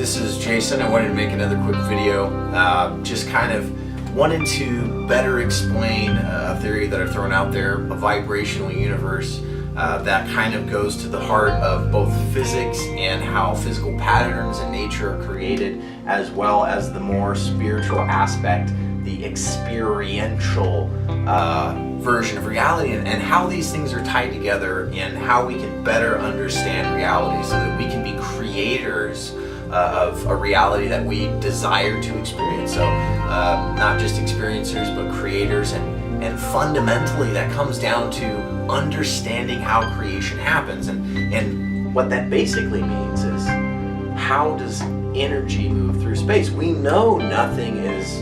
this is Jason. I wanted to make another quick video. Just kind of wanted to better explain a theory that I've thrown out there, a vibrational universe that kind of goes to the heart of both physics and how physical patterns in nature are created, as well as the more spiritual aspect, the experiential version of reality, and how these things are tied together and how we can better understand reality so that we can be creators of a reality that we desire to experience. So not just experiencers, but creators, and fundamentally that comes down to understanding how creation happens. And what that basically means is, how does energy move through space? We know nothing is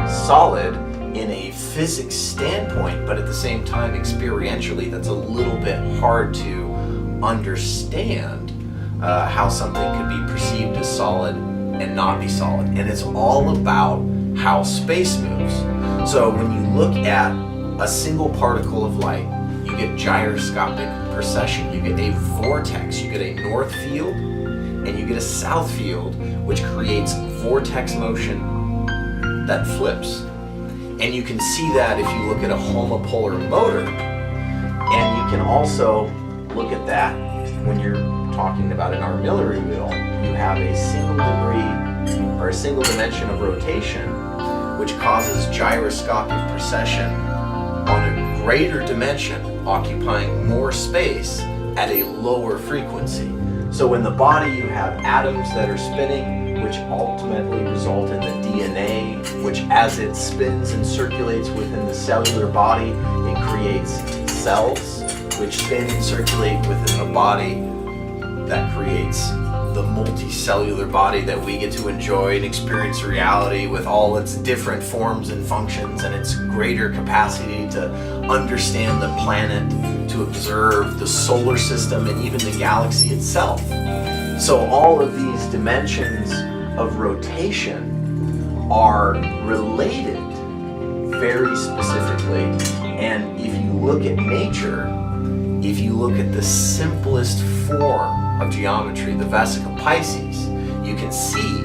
solid in a physics standpoint, but at the same time, experientially, that's a little bit hard to understand how something could be perceived as solid and not be solid. And it's all about how space moves. So when you look at a single particle of light, you get gyroscopic precession, you get a vortex, you get a north field, and you get a south field, which creates vortex motion that flips. And you can see that if you look at a homopolar motor, and you can also look at that when you're talking about an armillary wheel. You have a single degree or a single dimension of rotation, which causes gyroscopic precession on a greater dimension, occupying more space at a lower frequency. So in the body, you have atoms that are spinning, which ultimately result in the DNA, which as it spins and circulates within the cellular body, it creates cells, which spin and circulate within the body. That creates the multicellular body that we get to enjoy and experience reality with all its different forms and functions, and its greater capacity to understand the planet, to observe the solar system, and even the galaxy itself. So all of these dimensions of rotation are related very specifically. And if you look at nature, if you look at the simplest form of geometry, the vesica Pisces, you can see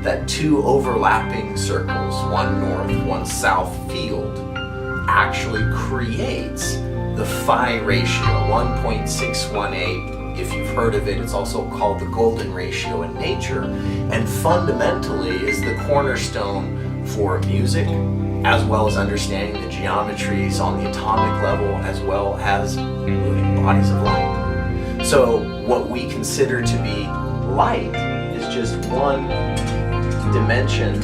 that two overlapping circles, one north, one south field, actually creates the phi ratio, 1.618. If you've heard of it, it's also called the golden ratio in nature, and fundamentally is the cornerstone for music, as well as understanding the geometries on the atomic level, as well as moving bodies of light. So what we consider to be light is just one dimension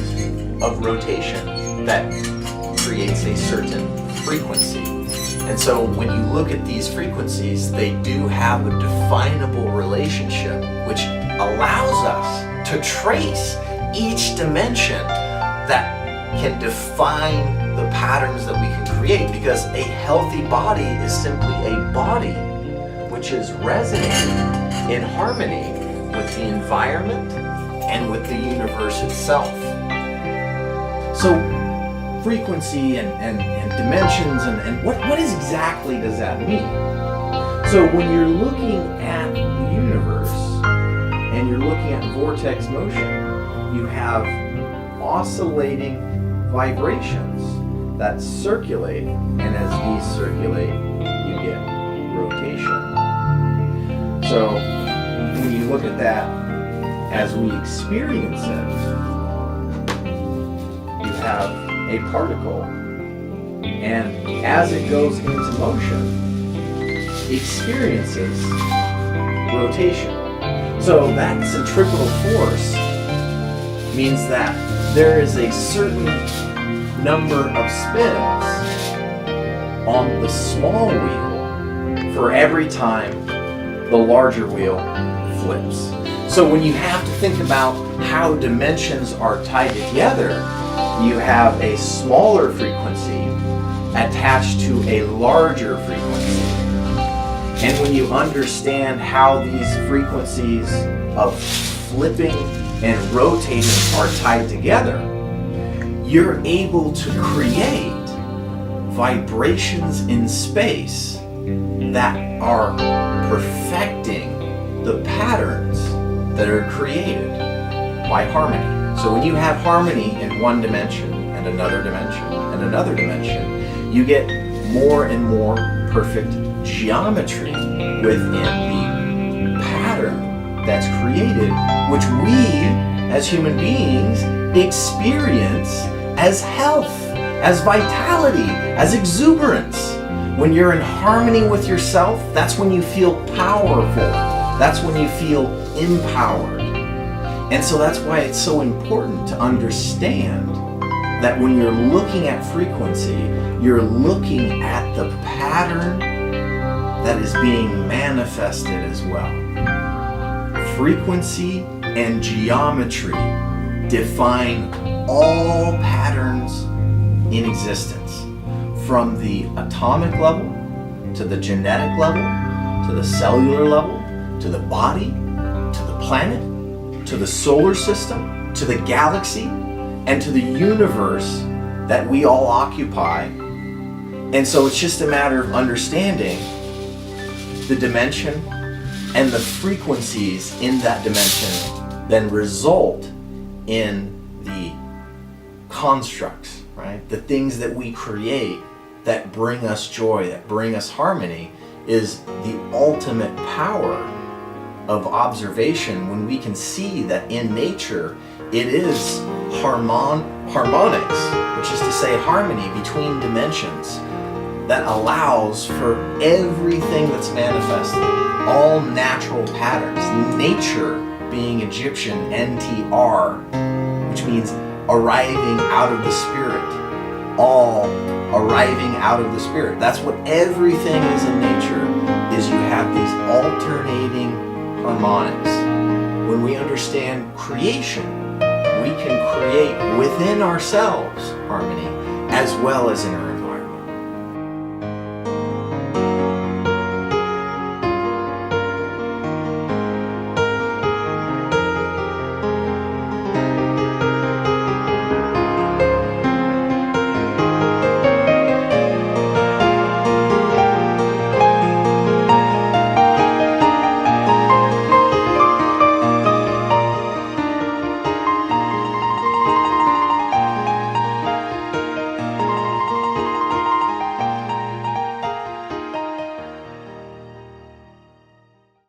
of rotation that creates a certain frequency. And so when you look at these frequencies, they do have a definable relationship, which allows us to trace each dimension that can define the patterns that we can create, because a healthy body is simply a body which is resonating in harmony with the environment and with the universe itself. So frequency and dimensions and what is exactly does that mean? So when you're looking at the universe and you're looking at vortex motion, you have oscillating vibrations that circulate, and as these circulate, you get rotation. So when you look at that as we experience it, you have a particle, and as it goes into motion, experiences rotation. So that centripetal force means that there is a certain number of spins on the small wheel for every time the larger wheel flips. So when you have to think about how dimensions are tied together, you have a smaller frequency attached to a larger frequency. And when you understand how these frequencies of flipping and rotating are tied together, you're able to create vibrations in space that are perfecting the patterns that are created. by harmony. So when you have harmony in one dimension and another dimension and another dimension, you get more and more perfect geometry within the pattern that's created, which we as human beings experience as health, as vitality, as exuberance. When you're in harmony with yourself, that's when you feel powerful. That's when you feel empowered. And so that's why it's so important to understand that when you're looking at frequency, you're looking at the pattern that is being manifested as well. Frequency and geometry define all patterns in existence, from the atomic level to the genetic level to the cellular level to the body to the planet to the solar system to the galaxy and to the universe that we all occupy. And so it's just a matter of understanding the dimension and the frequencies in that dimension then result in the constructs, right? The things that we create that bring us joy, that bring us harmony, is the ultimate power of observation when we can see that in nature it is harmonics, which is to say harmony between dimensions, that allows for everything that's manifested, all natural patterns. Nature being Egyptian NTR, which means arriving out of the spirit, all arriving out of the spirit. That's what everything is in nature, is you have these alternating harmonics. When we understand creation, we can create within ourselves harmony as well as in our